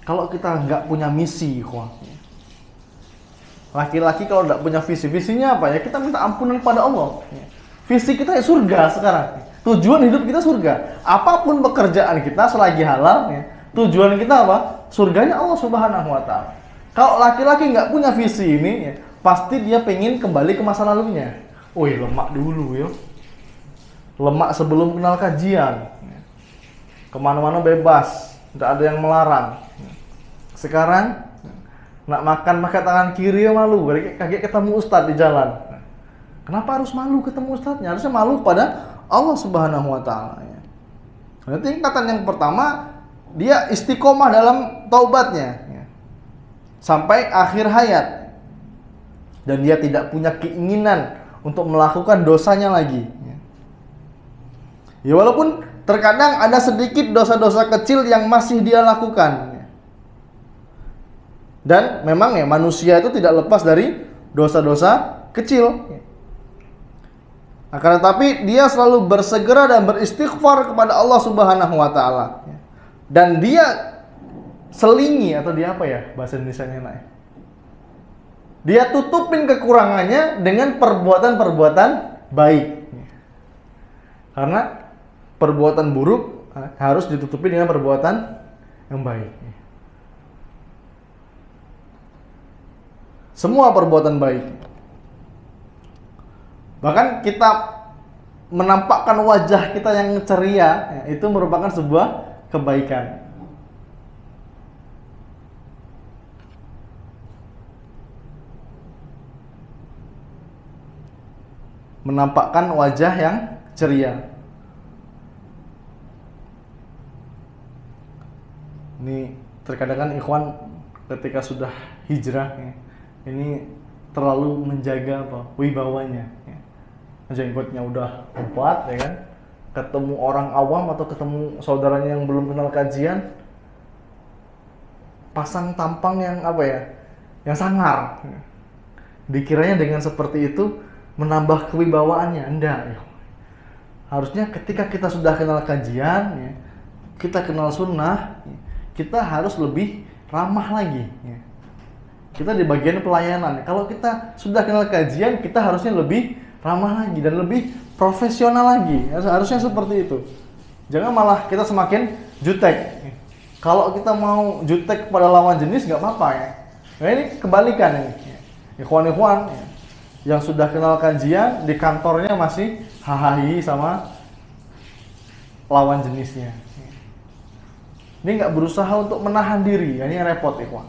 Kalau kita nggak punya misi, laki-laki kalau nggak punya visi, visinya apa ya? Kita minta ampunan pada Allah. Visi kita ya surga sekarang. Tujuan hidup kita surga. Apapun pekerjaan kita selagi halal, tujuan kita apa? Surganya Allah Subhanahu Wa Taala. Kalau laki-laki nggak punya visi ini, pasti dia pengen kembali ke masa lalunya. Wih, lemak dulu ya. Lemak sebelum kenal kajian. Kemana-mana bebas, tidak ada yang melarang. Sekarang nak makan pakai tangan kiri ya malu, kaget ketemu ustadz di jalan. Kenapa harus malu ketemu ustadznya? Harusnya malu pada Allah Subhanahu Wa Taala. Nah, tingkatan yang pertama, dia istiqomah dalam taubatnya sampai akhir hayat, dan dia tidak punya keinginan untuk melakukan dosanya lagi. Ya, walaupun terkadang ada sedikit dosa-dosa kecil yang masih dia lakukan. Dan memang ya manusia itu tidak lepas dari dosa-dosa kecil. Akan tetapi dia selalu bersegera dan beristighfar kepada Allah Subhanahu Wa Taala. Dan dia selingi, atau dia apa ya bahasa Indonesianya nak? Dia tutupin kekurangannya dengan perbuatan-perbuatan baik. Karena perbuatan buruk harus ditutupi dengan perbuatan yang baik. Semua perbuatan baik. Bahkan kita menampakkan wajah kita yang ceria, itu merupakan sebuah kebaikan. Menampakkan wajah yang ceria. Ini terkadang kan ikhwan ketika sudah hijrah, ini terlalu menjaga wibawanya. Jenggotnya udah empat, ya kan? Ketemu orang awam atau ketemu saudaranya yang belum kenal kajian, pasang tampang yang apa ya? Yang sangar. Dikiranya dengan seperti itu menambah kewibawaannya. Enggak. Harusnya ketika kita sudah kenal kajian, kita kenal sunnah, kita harus lebih ramah lagi. Kita di bagian pelayanan. Kalau kita sudah kenal kajian, kita harusnya lebih ramah lagi dan lebih profesional lagi. Harusnya seperti itu. Jangan malah kita semakin jutek. Kalau kita mau jutek kepada lawan jenis nggak apa-apa ya. Nah, ini kebalikan ini. Ikhwan-ikhwan yang sudah kenal kajian di kantornya masih hahaha sama lawan jenisnya. Ini nggak berusaha untuk menahan diri. Ini yang repot, ikhwan.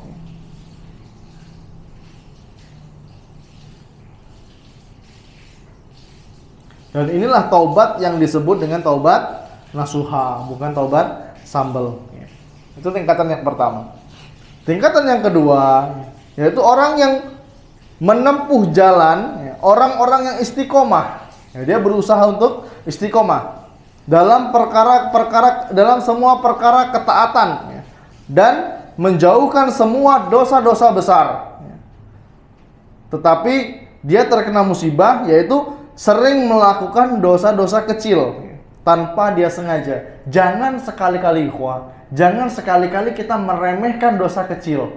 Dan inilah taubat yang disebut dengan taubat nasuha, bukan taubat sambal. Itu tingkatan yang pertama. Tingkatan yang kedua, yaitu orang yang menempuh jalan, orang-orang yang istiqomah. Dia berusaha untuk istiqomah dalam perkara-perkara, dalam semua perkara ketaatan, dan menjauhkan semua dosa-dosa besar. Tetapi dia terkena musibah, yaitu sering melakukan dosa-dosa kecil tanpa dia sengaja. Jangan sekali-kali, ikhwah, jangan sekali-kali kita meremehkan dosa kecil.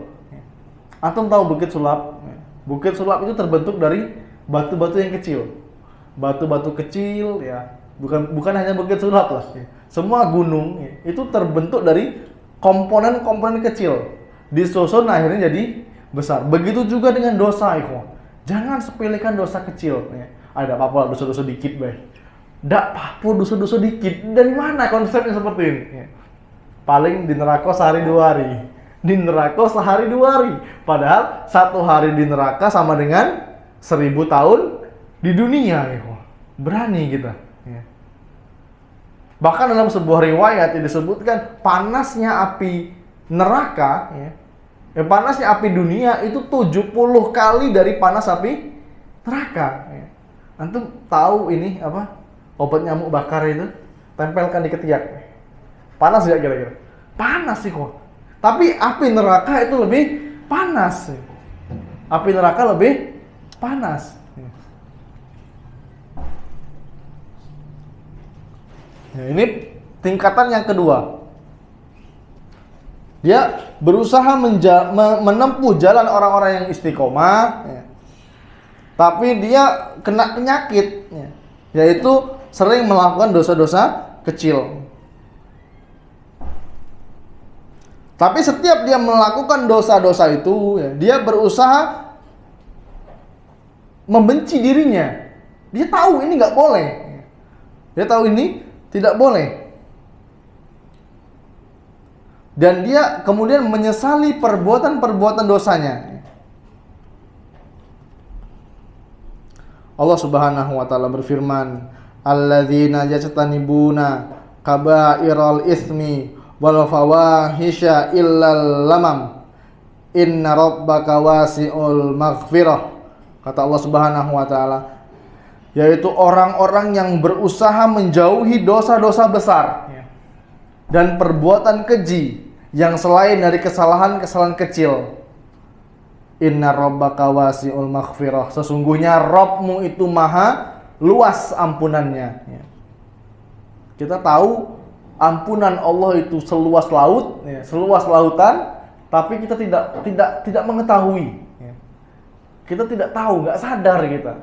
Antum tahu Bukit Sulap? Bukit Sulap itu terbentuk dari batu-batu yang kecil. Batu-batu kecil, ya. Bukan hanya Bukit Sulap lah. Semua gunung itu terbentuk dari komponen-komponen kecil. Disusun akhirnya jadi besar. Begitu juga dengan dosa, ikhwah. Jangan sepelekan dosa kecil. Ada apa-apa dosa-dosa dikit, baik. Nggak apa-apa dosa-dosa dikit. Dari mana konsepnya seperti ini? Paling di neraka sehari 2 hari. Di neraka sehari 2 hari. Padahal 1 hari di neraka sama dengan 1000 tahun di dunia. Berani kita. Bahkan dalam sebuah riwayat yang disebutkan panasnya api neraka, panasnya api dunia itu 70 kali dari panas api neraka. Antum tahu ini apa? Obat nyamuk bakar itu, tempelkan di ketiak. Panas nggak kira-kira? Panas sih kok. Tapi api neraka itu lebih panas. Api neraka lebih panas. Nah, ini tingkatan yang kedua. Dia berusaha menempuh jalan orang-orang yang istiqomah, tapi dia kena penyakit, yaitu sering melakukan dosa-dosa kecil. Tapi setiap dia melakukan dosa-dosa itu, dia berusaha membenci dirinya. Dia tahu ini nggak boleh. Dia tahu ini tidak boleh. Dan dia kemudian menyesali perbuatan-perbuatan dosanya. Allah Subhanahu wa taala berfirman, "Alladzina yajtanibuna kaba'iral itsmi wal fawahisha illal lamam. Inna rabbaka wasi'ul maghfirah." Kata Allah Subhanahu wa taala, yaitu orang-orang yang berusaha menjauhi dosa-dosa besar dan perbuatan keji yang selain dari kesalahan-kesalahan kecil. Inna rabbaka wasi'ul maghfirah. Sesungguhnya Rabbmu itu maha luas ampunannya. Kita tahu ampunan Allah itu seluas laut, seluas lautan, tapi kita tidak mengetahui. Kita tidak tahu, nggak sadar kita.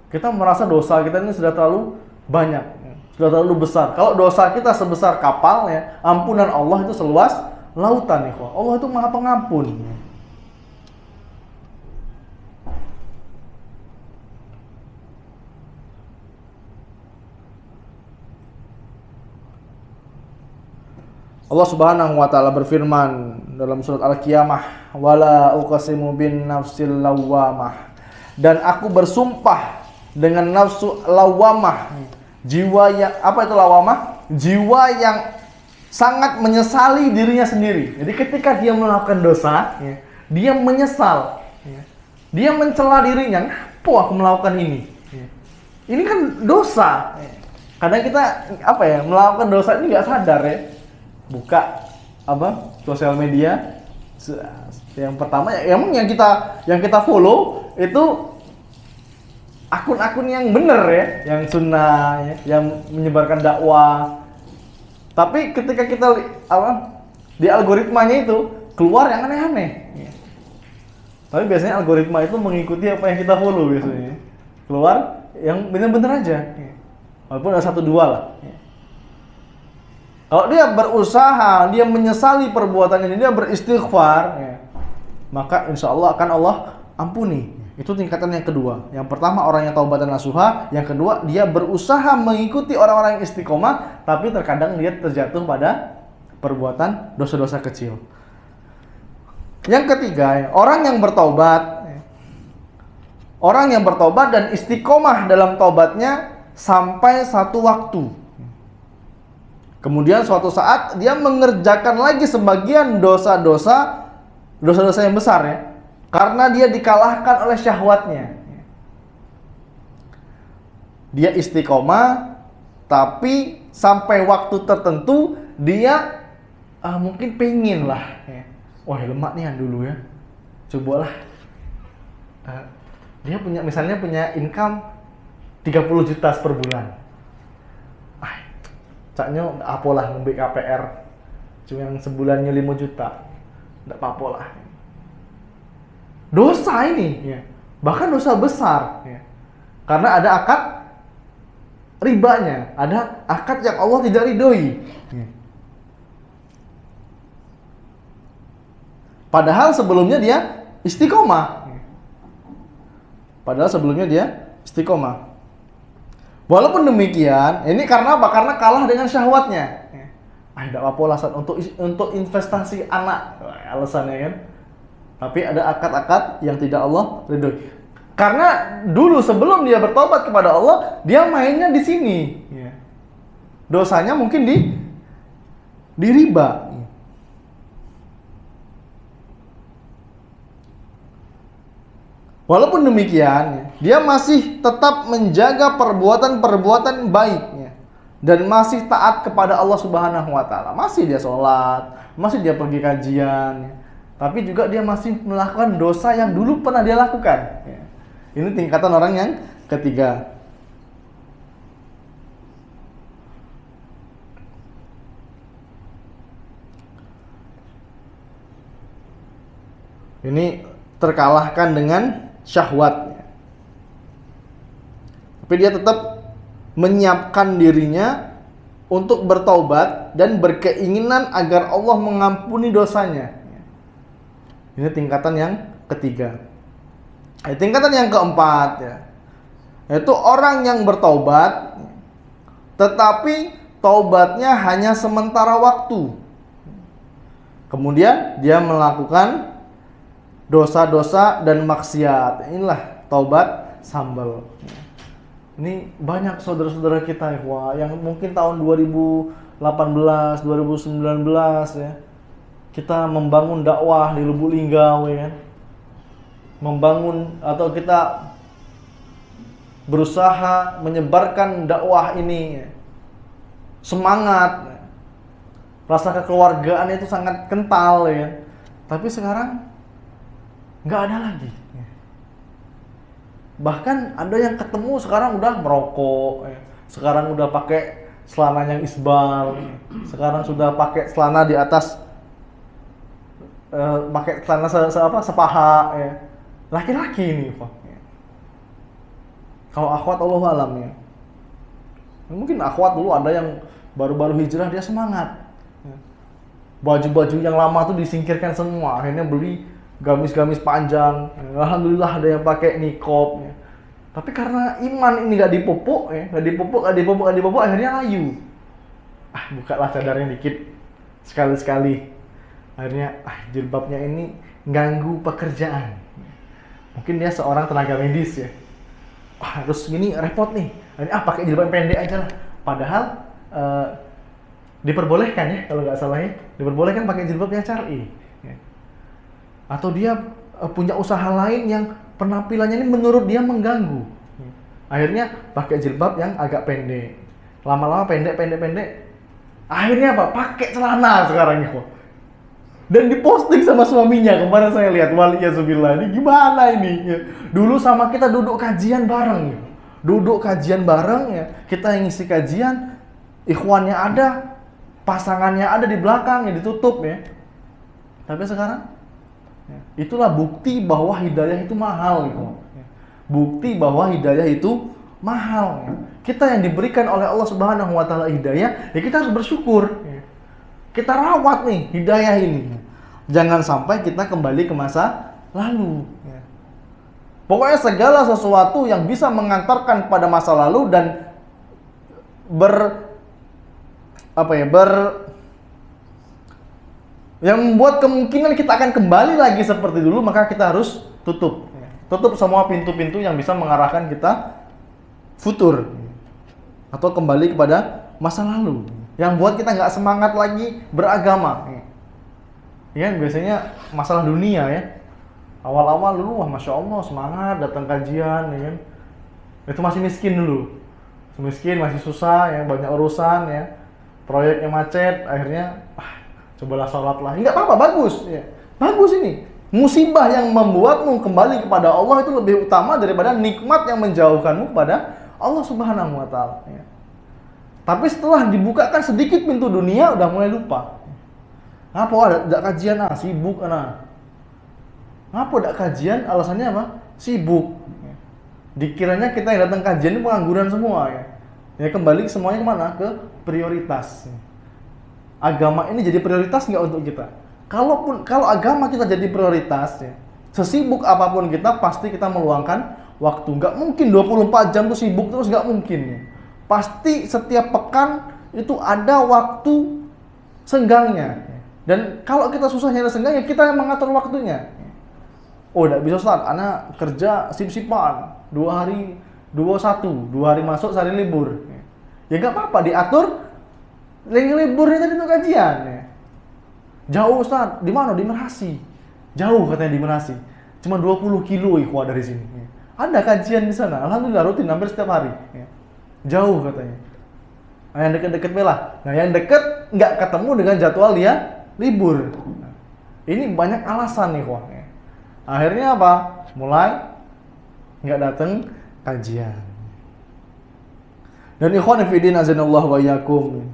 Kita merasa dosa kita ini sudah terlalu banyak, sudah terlalu besar. Kalau dosa kita sebesar kapal, ampunan Allah itu seluas lautan. Allah itu maha pengampun. Allah Subhanahu wa taala berfirman dalam surat Al-Qiyamah, "Wala uqsimu bin nafsil lawwamah." Dan aku bersumpah dengan nafsu lawamah, jiwa yang apa itu lawamah? Jiwa yang sangat menyesali dirinya sendiri. Jadi ketika dia melakukan dosa, dia menyesal, dia mencela dirinya. Kenapa aku melakukan ini? Ini kan dosa. Kadang kita melakukan dosa ini nggak sadar ya. Buka sosial media. Yang pertama yang kita follow itu akun-akun yang benar ya, yang sunnah ya, yang menyebarkan dakwah. Tapi ketika kita di algoritmanya itu keluar yang aneh-aneh. Tapi biasanya algoritma itu mengikuti apa yang kita follow biasanya. Keluar yang benar-benar aja. Walaupun ada 1-2 lah. Kalau dia berusaha, dia menyesali perbuatan ini, dia beristighfar, maka insya Allah akan Allah ampuni. Itu tingkatan yang kedua. Yang pertama orang yang taubatan nasuha, yang kedua dia berusaha mengikuti orang-orang yang istiqomah, tapi terkadang dia terjatuh pada perbuatan dosa-dosa kecil. Yang ketiga, orang yang bertaubat. Orang yang bertaubat dan istiqomah dalam taubatnya sampai satu waktu. Kemudian suatu saat dia mengerjakan lagi sebagian dosa-dosa yang besar ya. Karena dia dikalahkan oleh syahwatnya. Dia istiqomah, tapi sampai waktu tertentu dia mungkin pengen lah. Wah lemak nih yang dulu ya. Cobalah. Dia misalnya punya income 30 juta per bulan. Caknya apalah ngombe KPR. Cuma yang sebulannya 5 juta. Enggak apa-apa lah. Dosa ini, bahkan dosa besar, karena ada akad ribanya, ada akad yang Allah tidak ridhoi. Padahal sebelumnya dia istiqomah. Walaupun demikian, ini karena apa? Karena kalah dengan syahwatnya. Tidak apa-apa lah untuk investasi anak, alasannya kan. Tapi ada akad-akad yang tidak Allah ridhoi. Karena dulu sebelum dia bertobat kepada Allah, dia mainnya di sini. Ya. Dosanya mungkin di riba. Walaupun demikian, dia masih tetap menjaga perbuatan-perbuatan baiknya dan masih taat kepada Allah Subhanahu wa taala. Masih dia sholat, masih dia pergi kajian, tapi juga dia masih melakukan dosa yang dulu pernah dia lakukan. Ini tingkatan orang yang ketiga. Ini terkalahkan dengan syahwat. Tapi dia tetap menyiapkan dirinya untuk bertaubat dan berkeinginan agar Allah mengampuni dosanya. Ini tingkatan yang ketiga. Tingkatan yang keempat, ya, yaitu orang yang bertaubat, tetapi taubatnya hanya sementara waktu. Kemudian dia melakukan dosa-dosa dan maksiat. Inilah taubat sambal. Ini banyak saudara-saudara kita yang mungkin tahun 2018, 2019 ya, kita membangun dakwah di Lubuk Linggau ya. Membangun atau kita berusaha menyebarkan dakwah ini. Semangat. Rasa kekeluargaan itu sangat kental ya. Tapi sekarang nggak ada lagi. Bahkan ada yang ketemu sekarang udah merokok, sekarang udah pakai celana yang isbal, sekarang sudah pakai celana di atas, pakai celana sepaha, ya. Laki-laki ini, Pak. Kalau akhwat Allahu alam ya. Mungkin akhwat dulu ada yang baru-baru hijrah dia semangat. Baju-baju yang lama tuh disingkirkan semua, akhirnya beli gamis-gamis panjang. Alhamdulillah ada yang pakai niqab ya. Tapi karena iman ini gak dipupuk ya, gak dipupuk, akhirnya layu. Bukalah cadarnya dikit sekali-sekali. Akhirnya jilbabnya ini ganggu pekerjaan. Mungkin dia seorang tenaga medis ya. Harus gini repot nih. Ini pakai jilbab pendek aja lah. Padahal diperbolehkan ya kalau nggak salah ya. Diperbolehkan pakai jilbab yang syar'i. Ya. Atau dia punya usaha lain yang penampilannya ini menurut dia mengganggu. Akhirnya pakai jilbab yang agak pendek. Lama-lama pendek. Akhirnya apa? Pakai celana sekarang ya. Dan diposting sama suaminya. Kemarin saya lihat, waliyahzubillah, ini gimana ini? Ya. Dulu sama kita duduk kajian bareng. Ya. Duduk kajian bareng ya. Kita yang ngisi kajian, ikhwannya ada, pasangannya ada di belakang, ya ditutup ya. Tapi sekarang itulah bukti bahwa hidayah itu mahal gitu. Bukti bahwa hidayah itu mahal. Kita yang diberikan oleh Allah Subhanahu wa taala hidayah, ya kita harus bersyukur. Kita rawat nih hidayah ini. Jangan sampai kita kembali ke masa lalu. Pokoknya segala sesuatu yang bisa mengantarkan pada masa lalu dan yang membuat kemungkinan kita akan kembali lagi seperti dulu, maka kita harus tutup. Tutup semua pintu-pintu yang bisa mengarahkan kita futur atau kembali kepada masa lalu yang buat kita nggak semangat lagi beragama. Ya biasanya masalah dunia ya. Awal-awal dulu masya Allah semangat datang kajian, ya kan? Itu masih miskin dulu, masih susah, ya banyak urusan ya, proyeknya macet, akhirnya cobalah sholat lah. Enggak apa-apa, bagus ya. Bagus ini. Musibah yang membuatmu kembali kepada Allah itu lebih utama daripada nikmat yang menjauhkanmu kepada Allah Subhanahu wa taala ya. Tapi setelah dibukakan sedikit pintu dunia udah mulai lupa. Apa ada kajian sibuk Apa ada kajian alasannya apa? Sibuk. Dikiranya kita yang datang kajian ini pengangguran semua ya. Ya kembali semuanya kemana? Ke prioritas. Agama ini jadi prioritas nggak untuk kita? Kalau agama kita jadi prioritas ya, sesibuk apapun kita pasti kita meluangkan waktu. Nggak mungkin 24 jam tuh sibuk terus, nggak mungkin ya. Pasti setiap pekan itu ada waktu senggangnya. Dan kalau kita susah nyari senggangnya, kita yang mengatur waktunya. Oh, tidak bisa Ustaz, anak kerja sip-sipan, 2 hari 21, 2 hari masuk, sehari libur. Ya nggak apa-apa, diatur liburnya tadi untuk kajian. Jauh Ustaz, di mana? Di Merasi. Jauh katanya di Merasi. Cuma 20 kilo ikhwah dari sini. Ada kajian di sana, alhamdulillah rutin hampir setiap hari. Jauh katanya. Nah, yang dekat-dekat belah. Nah, yang dekat nggak ketemu dengan jadwal dia libur. Ini banyak alasan nih ikhwah. Akhirnya apa? Mulai nggak datang kajian. Dan ikhwan fillah azanallahu wa iyyakum.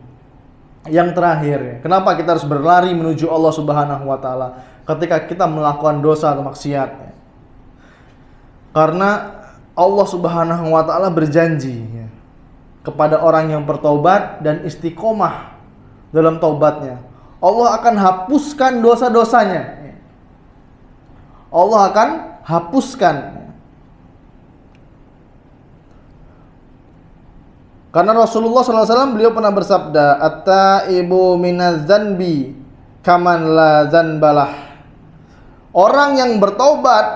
Yang terakhir, kenapa kita harus berlari menuju Allah Subhanahu wa taala ketika kita melakukan dosa atau maksiat? Karena Allah Subhanahu wa taala berjanji kepada orang yang bertaubat dan istiqomah dalam taubatnya, Allah akan hapuskan dosa-dosanya. Allah akan hapuskan. Karena Rasulullah SAW beliau pernah bersabda, "At-taibu minadz-dzanbi kaman la dzanbalah." Orang yang bertaubat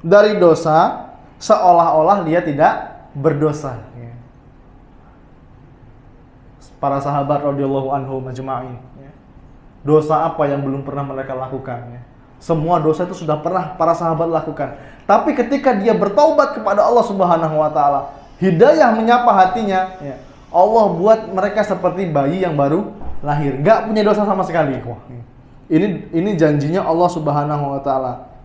dari dosa seolah-olah dia tidak berdosa. Para sahabat radhiyallahu anhum majma'in. Dosa apa yang belum pernah mereka lakukan? Semua dosa itu sudah pernah para sahabat lakukan. Tapi ketika dia bertaubat kepada Allah Subhanahu wa taala, hidayah menyapa hatinya, Allah buat mereka seperti bayi yang baru lahir, gak punya dosa sama sekali. Wah, ini janjinya Allah Subhanahu wa taala.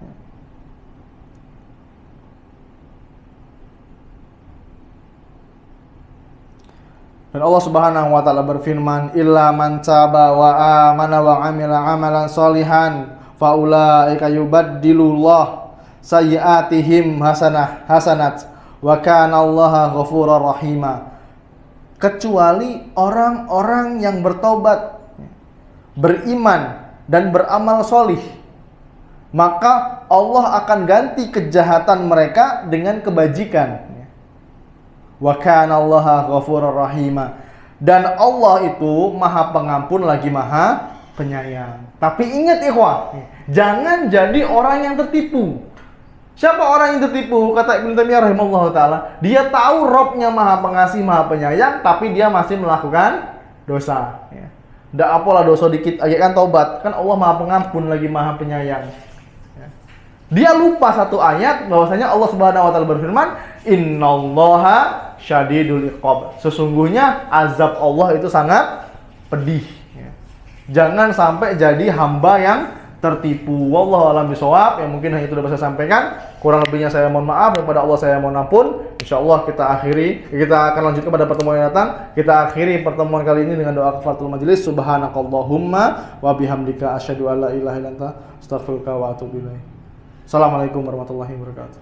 Dan Allah Subhanahu wa taala berfirman, "Illa man taba wa amana wa amila amalan sholihan faulaika yubaddilullah sayyi'atihim hasanat wa kana Allaha ghafurur rahima." Kecuali orang-orang yang bertaubat, beriman dan beramal solih, maka Allah akan ganti kejahatan mereka dengan kebajikan. Wa kana Allaha ghafurur rahima. Dan Allah itu Maha Pengampun lagi Maha Penyayang. Tapi ingat ikhwah, jangan jadi orang yang tertipu. Siapa orang yang tertipu? Kata Ibnu Taimiyah rahimahullah taala, dia tahu Robnya Maha Pengasih, Maha Penyayang, tapi dia masih melakukan dosa. Nggak apalah dosa dikit aja kan taubat. Kan Allah Maha Pengampun lagi Maha Penyayang. Dia lupa satu ayat bahwasanya Allah Subhanahu wa taala berfirman, "Innallaha syadidul iqab." Sesungguhnya azab Allah itu sangat pedih. Jangan sampai jadi hamba yang tertipu. Wallahu a'lam bishawab. Yang mungkin hanya itu dapat saya sampaikan. Kurang lebihnya saya mohon maaf, kepada Allah saya mohon ampun. Insyaallah kita akan lanjutkan pada pertemuan yang datang. Kita akhiri pertemuan kali ini dengan doa kafaratul majelis. Subhanakallahumma wa bihamdika asyhadu an la ilaha illa anta astaghfiruka wa atubu ilaik. Assalamualaikum warahmatullahi wabarakatuh.